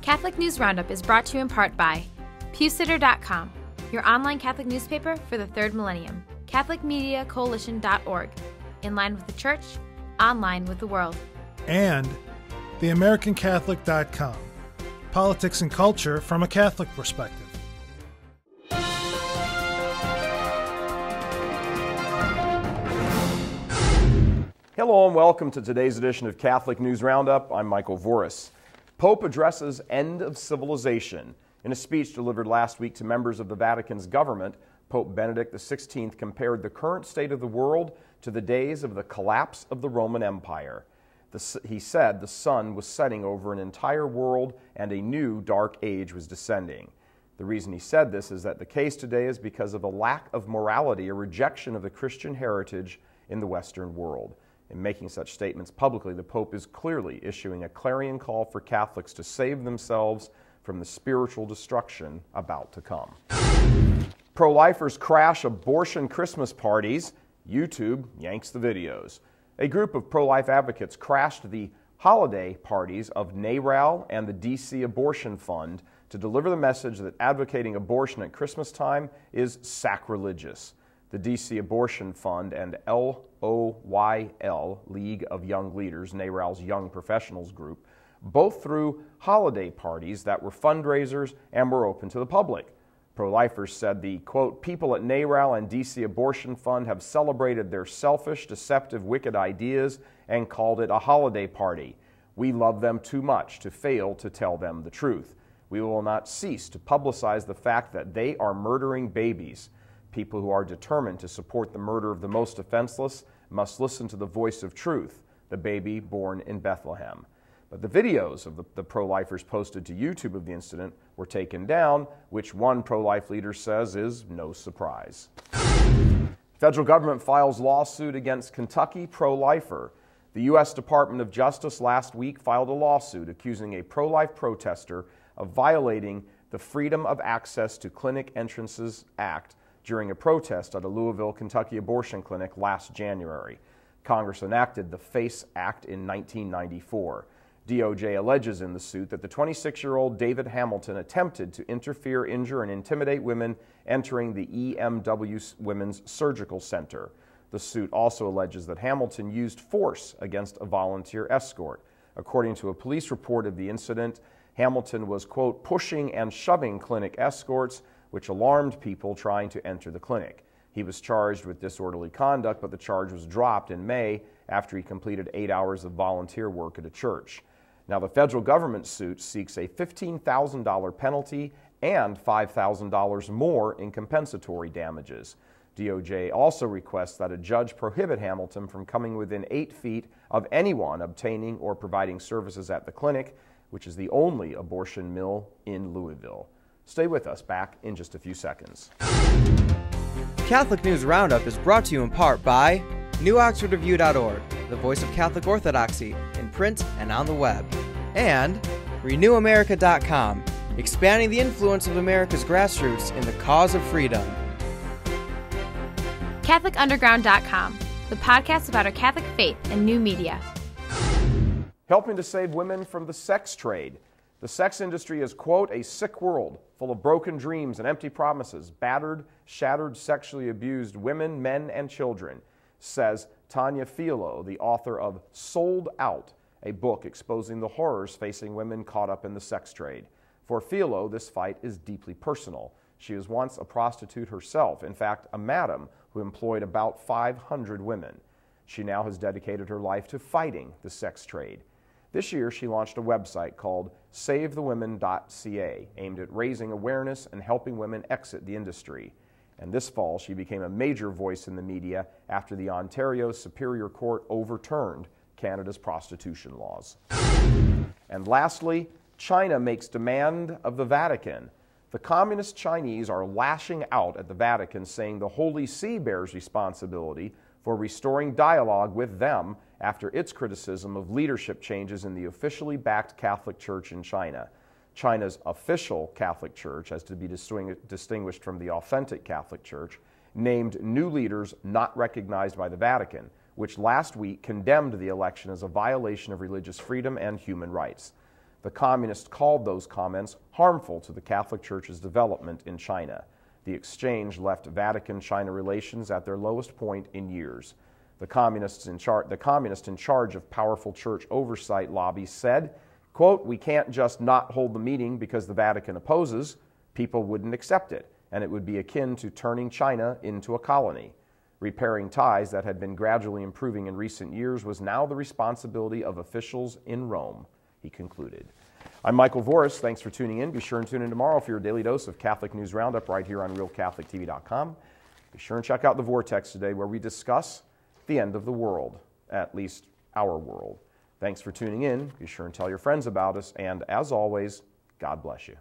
Catholic News Roundup is brought to you in part by PewSitter.com, your online Catholic newspaper for the third millennium, CatholicMediaCoalition.org, in line with the Church, online with the world. And TheAmericanCatholic.com, politics and culture from a Catholic perspective. Hello and welcome to today's edition of Catholic News Roundup. I'm Michael Voris. Pope addresses end of civilization. In a speech delivered last week to members of the Vatican's government, Pope Benedict XVI compared the current state of the world to the days of the collapse of the Roman Empire. He said the sun was setting over an entire world and a new dark age was descending. The reason he said this is that the case today is because of a lack of morality, a rejection of the Christian heritage in the Western world. In making such statements publicly, the Pope is clearly issuing a clarion call for Catholics to save themselves from the spiritual destruction about to come. Pro-lifers crash abortion Christmas parties. YouTube yanks the videos. A group of pro-life advocates crashed the holiday parties of NARAL and the DC Abortion Fund to deliver the message that advocating abortion at Christmas time is sacrilegious. The DC Abortion Fund and LOYL, League of Young Leaders, NARAL's Young Professionals Group, both threw holiday parties that were fundraisers and were open to the public. Pro-lifers said the, quote, people at NARAL and DC Abortion Fund have celebrated their selfish, deceptive, wicked ideas and called it a holiday party. We love them too much to fail to tell them the truth. We will not cease to publicize the fact that they are murdering babies. People who are determined to support the murder of the most defenseless must listen to the voice of truth, the baby born in Bethlehem. But the videos of the pro-lifers posted to YouTube of the incident were taken down, which one pro-life leader says is no surprise. Federal government files lawsuit against Kentucky pro-lifer. The U.S. Department of Justice last week filed a lawsuit accusing a pro-life protester of violating the Freedom of Access to Clinic Entrances Act during a protest at a Louisville, Kentucky abortion clinic last January. Congress enacted the FACE Act in 1994. DOJ alleges in the suit that the 26-year-old David Hamilton attempted to interfere, injure, and intimidate women entering the EMW Women's Surgical Center. The suit also alleges that Hamilton used force against a volunteer escort. According to a police report of the incident, Hamilton was, quote, pushing and shoving clinic escorts, which alarmed people trying to enter the clinic. He was charged with disorderly conduct, but the charge was dropped in May after he completed 8 hours of volunteer work at a church. Now, the federal government suit seeks a $15,000 penalty and $5,000 more in compensatory damages. DOJ also requests that a judge prohibit Hamilton from coming within 8 feet of anyone obtaining or providing services at the clinic, which is the only abortion mill in Louisville. Stay with us, back in just a few seconds. Catholic News Roundup is brought to you in part by NewOxfordReview.org, the voice of Catholic Orthodoxy, in print and on the web, and RenewAmerica.com, expanding the influence of America's grassroots in the cause of freedom. CatholicUnderground.com, the podcast about our Catholic faith and new media. Helping to save women from the sex trade. The sex industry is, quote, a sick world full of broken dreams and empty promises, battered, shattered, sexually abused women, men, and children, says Tanya Filo, the author of Sold Out, a book exposing the horrors facing women caught up in the sex trade. For Filo, this fight is deeply personal. She was once a prostitute herself, in fact, a madam who employed about 500 women. She now has dedicated her life to fighting the sex trade. This year, she launched a website called SaveTheWomen.ca, aimed at raising awareness and helping women exit the industry. And this fall, she became a major voice in the media after the Ontario Superior Court overturned Canada's prostitution laws. And lastly, China makes demand of the Vatican. The Communist Chinese are lashing out at the Vatican, saying the Holy See bears responsibility for restoring dialogue with them after its criticism of leadership changes in the officially backed Catholic Church in China. China's official Catholic Church, as to be distinguished from the authentic Catholic Church, named new leaders not recognized by the Vatican, which last week condemned the election as a violation of religious freedom and human rights. The communists called those comments harmful to the Catholic Church's development in China. The exchange left Vatican-China relations at their lowest point in years. The communist in charge of powerful church oversight lobbies said, quote, "We can't just not hold the meeting because the Vatican opposes. People wouldn't accept it, and it would be akin to turning China into a colony. Repairing ties that had been gradually improving in recent years was now the responsibility of officials in Rome," he concluded. I'm Michael Voris. Thanks for tuning in. Be sure and tune in tomorrow for your daily dose of Catholic News Roundup right here on RealCatholicTV.com. Be sure and check out the Vortex today, where we discuss the end of the world, at least our world. Thanks for tuning in. Be sure and tell your friends about us, and as always, God bless you.